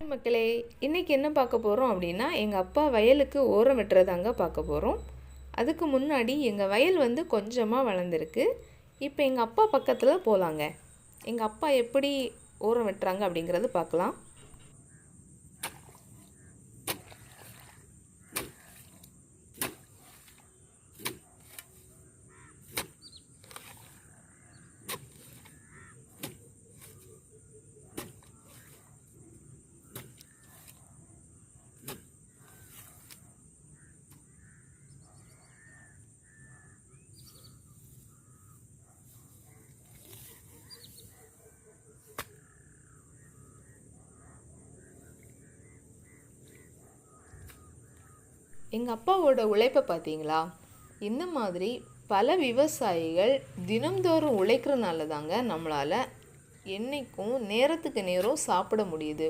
மக்களே, இன்றைக்கி என்ன பார்க்க போகிறோம் அப்படின்னா, எங்கள் அப்பா வயலுக்கு ஓரம் வெட்டுறதாங்க பார்க்க போகிறோம். அதுக்கு முன்னாடி எங்கள் வயல் கொஞ்சமாக வளர்ந்துருக்கு. இப்போ எங்கள் அப்பா பக்கத்தில் போகலாங்க. எங்கள் அப்பா எப்படி ஓரம் வெட்டுறாங்க அப்படிங்கிறது பார்க்கலாம். எங்கள் அப்பாவோட உழைப்பை பார்த்தீங்களா? இந்த மாதிரி பல விவசாயிகள் தினம்தோறும் உழைக்கிறனால தாங்க நம்மளால் என்றைக்கும் நேரத்துக்கு நேரம் சாப்பிட முடியுது.